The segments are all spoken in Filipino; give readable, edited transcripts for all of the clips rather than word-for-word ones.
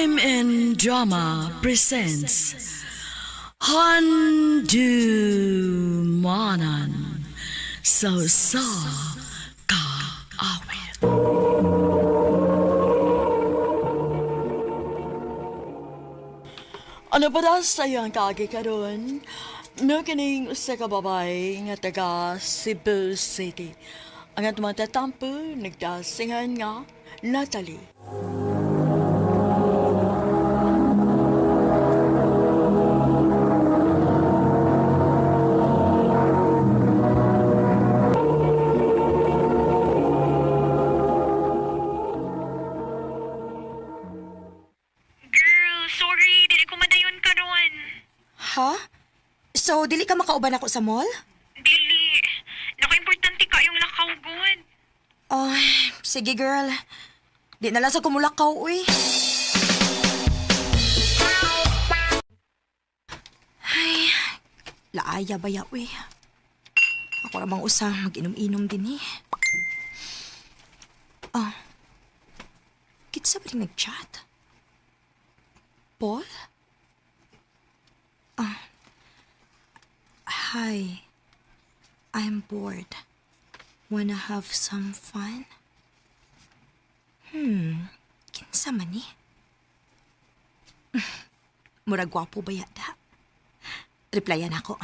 Crime and Drama presents Handumanan So Ka Awit. Ano ba daw sa iyang kagi karon? No kining usa ka babay nga taga Cebu City. Ang atong matatampo nagdasingan nga Natalie. Girl, sorry, dili ko madayon karon. Ha? So, dili ka makauban ako sa mall? Dili. Naka-importante ka yung lakaw good. Ay, sige girl. Di na lang sa kumulakaw, uy. Ay, laaya ba ya, uy? Ako namang usang mag-inom-inom din eh. Ah, kitsa ba rin nag-chat? Paul? Hi. I'm bored. Wanna have some fun? Kinsa man ni? Murag gwapo ba yata? Replyan ako.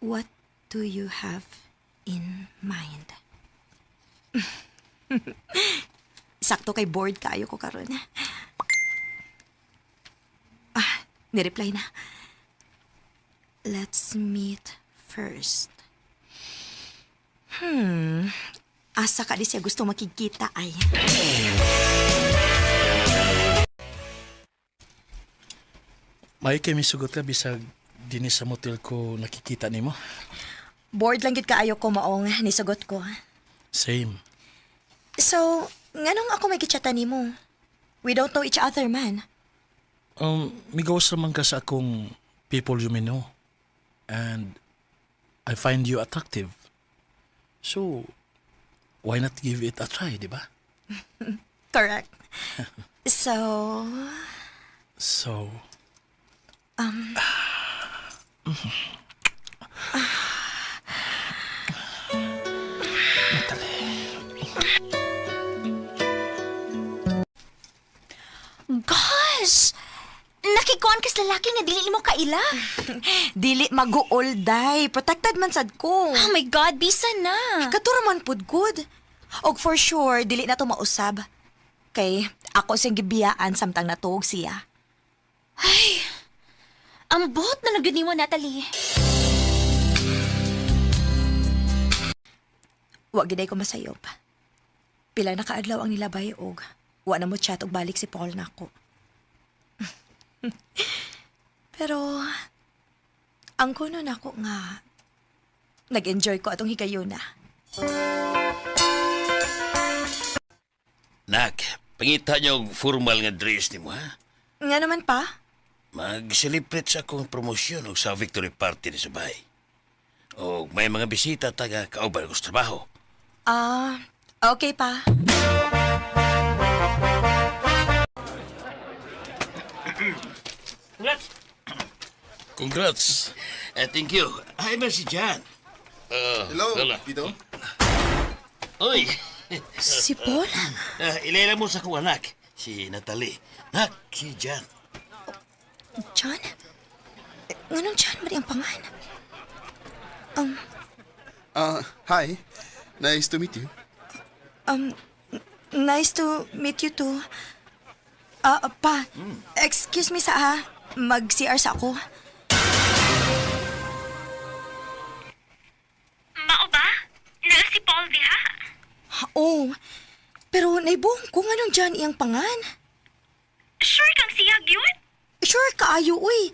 What do you have in mind? Sakto kay bored kayo ko karon. Nireply na. Let's meet first. Asa ka di siya gusto makikita ay. May kami sugot ka bisag dinis sa motel ko nakikita nimo. Bored lang gid kaayo ko maong nisugot ko. Same. So, nganong ako may gichatan nimo? We don't know each other, man. Migawas naman ka sa akong people you may know. And I find you attractive. So, why not give it a try, di ba? Correct. So, So, Gosh! Nakikuan kas lalaki nga dili mo kaila. dili mag-uolday. Protected man sad ko. Oh my God, bisa na. Katura man pud good. Og for sure, dili na to mausab. Kay ako siyang gibiyaan samtang natuog siya. Ang bot na nagani mo, Natalie. Wa giday ko masayop. Pila na kaadlaw ang nilabay og wa na mo chat og balik si Paul nako. Pero ang kuno nako nga nag-enjoy ko atong higayuna. Nak, pangita niyo og formal nga dress ni mo, ha? Nga naman pa? Mag-celebrate sa akong promosyon o sa victory party ni Sabay. O may mga bisita taga kauban ko sa trabaho. Okay pa. congrats. Thank you. Hi, ba si Jan? Hello, Lola. Tito. Oy, Si Paul? ilera mo sa kong anak, si Natalie. Nak, si Jan. John? Nganong John ba ang pangan? Hi. Nice to meet you. Nice to meet you too. Pa, excuse me sa ha. Mag-CR sa ako. Mao ba? Naa si Paul diha? Oo. Pero naibong ko nganong John iyang pangan. Sure kang siyag yun? Sure kaayo, uy.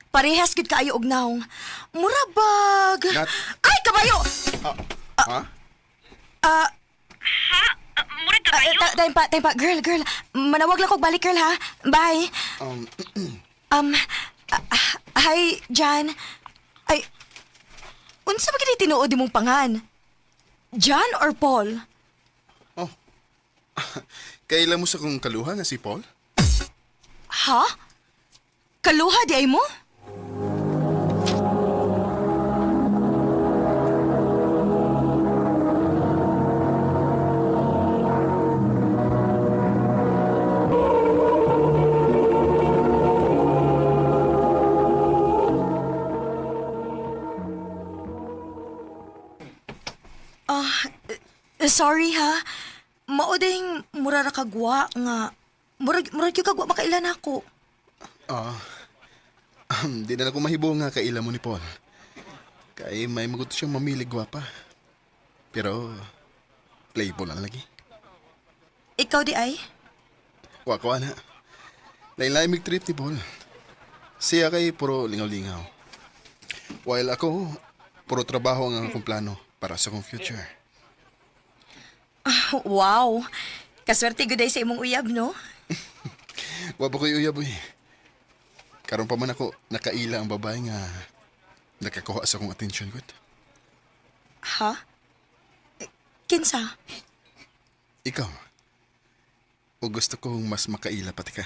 Parehas gid kaayo og naong. Murabag. Nat- Ay, kabayo! Ha? Ha? Murag ka kayo? Time pa. Girl. Manawag lang kog balik, girl, ha? Bye. Hi, John. Ay, unsa ba gini tinuod imong pangan? John or Paul? Kailan mo sa kong kaluha nga si Paul? Ha? Kaluha di ay mo? Sorry ha. Mao ding mura ra kagwa nga murag yung kagwa makailan ako. Di na ako mahibo nga kaila mo ni Paul. Kay may maguto siyang mamili gwapa. Pero, playful lang lagi. Ikaw di ay? Wako na. Lain-lain mig trip ni Paul. Siya kay puro lingaw-lingaw. While ako, puro trabaho ang akong plano para sa kong future. Wow. Kaswerte gud ay sa imong uyab, no? Wapa ko'y uyab eh. Karon pa man ako nakaila ang babae nga nakakuha sa kong attention gud. Ha? Kinsa? Ikaw. O gusto kong mas makaila pati ka.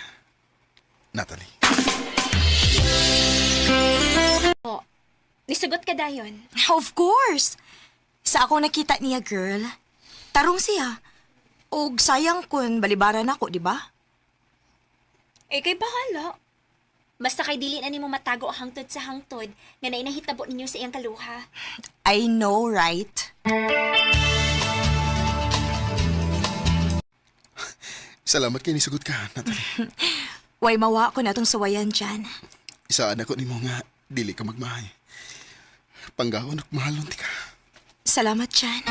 Natalie. Nisugot ka dayon. Of course. Sa ako nakita niya, girl. Tarong siya. Og sayang kun balibaran ako, di ba? Eh, kay bahala. Basta kay dili na nimo matago ang hangtod sa hangtod nga nainahitabo ninyo sa iyang kaluha. I know, right? Salamat kay nisugot ka, Natalie. Way mawa ko na tong suwayan dyan. Isaan ako nimo nga dili ka magmahay. Panggawon at mahalon ti ka. Salamat dyan.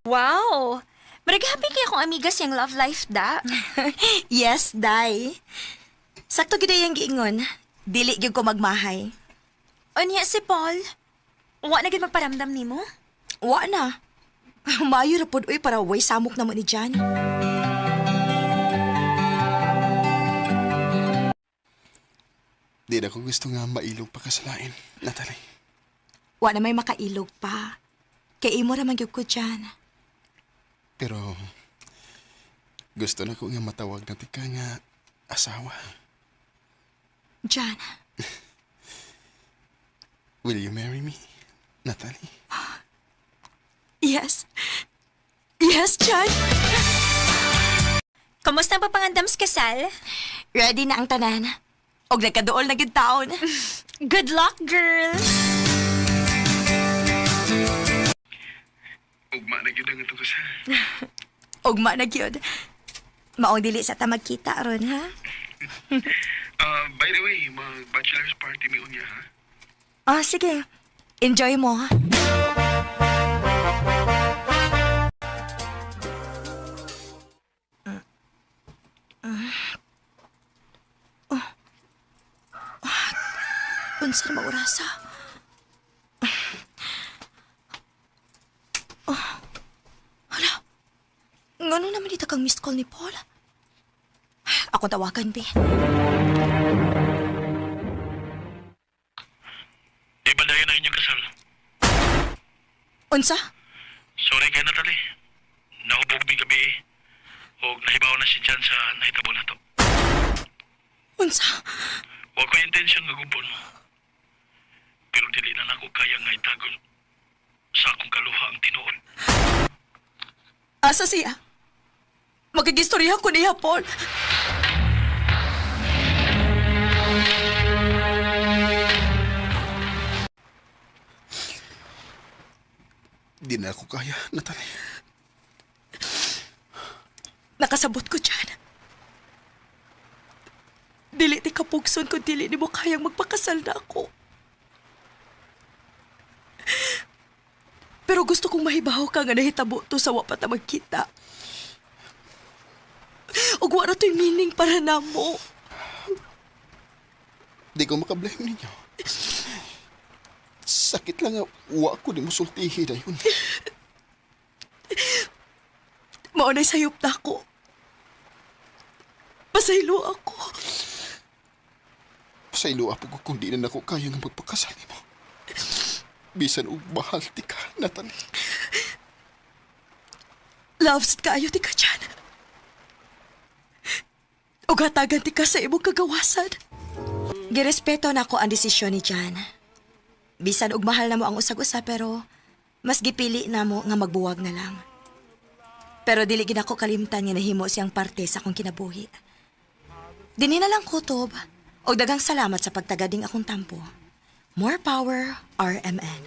Wow! Maraghappy kaya akong amiga siyang love life da. Yes, Day. Sakto gid yung giingon. Dili gyud ko magmahay. Unya si Paul. Wa na gid magparamdam nimo? Wa na. Mayo ra pod uy para way samok na mo ni Jan. Di na ko gusto nga mailog pa ka sa lain, Natalie. Wa na may makailog pa. Kay imo ra man gyud ko Jan. Pero gusto na ko nga matawag na tika nga asawa. Jan. Will you marry me, Natalie? Yes. Yes, Jan. Kamusta ang papangandam sa kasal? Ready na ang tanan. Og nagkaduol na gyud taon. Good luck, girl! Ugma na gyud ang itong kasal. Ugma na gyud. Maong dili sa ta magkita ron, ha? By the way, mag-bachelor's party mi unya, ha? Ah, sige. Enjoy mo, ha? Unsa na maurasa? Hala. Ngano naman ito kang missed call ni Paul? Ako tawagan, be. Di ba dayon na inyong kasal? Unsa? Sorry kay Natalie. Naubog mi gabi eh. O nahibaw na si Jan sa nahitabo na to. Unsa? Wa ko intensyon nga gumpon. Pero dili na ako kaya nga itagol sa akong kaluha ang tinuod. Asa siya? Magigistorya ko niya, Paul. Di na ako kaya, Natalie. Nakasabot ko dyan. Dili ti kapugson kung dili ni mo kayang magpakasal na ako. Pero gusto kong mahibaw ka nga nahitabo to sa wapat na magkita. Ug wala to'y meaning para na mo. Di ko makablame ninyo. Sakit lang nga, wa ko di mo sultihi na yun. Maunay sayop na ako. Pasaylo ako. Pasaylo apo ko kung di na ako kaya nga magpakasal mo. Bisan og mahal ti ka, Natalie. Loves kaayo ti ka dyan. O gatagan ti ka sa imong kagawasan. Girespeto na ako ang desisyon ni Jan. Bisan og mahal na mo ang usag-usa pero mas gipili na mo nga magbuwag na lang. Pero dili gid ako kalimtan nga nahimo siyang parte sa akong kinabuhi. Dinhi na lang kutob og daghang salamat sa pagtagading akong tampo. More power, RMN.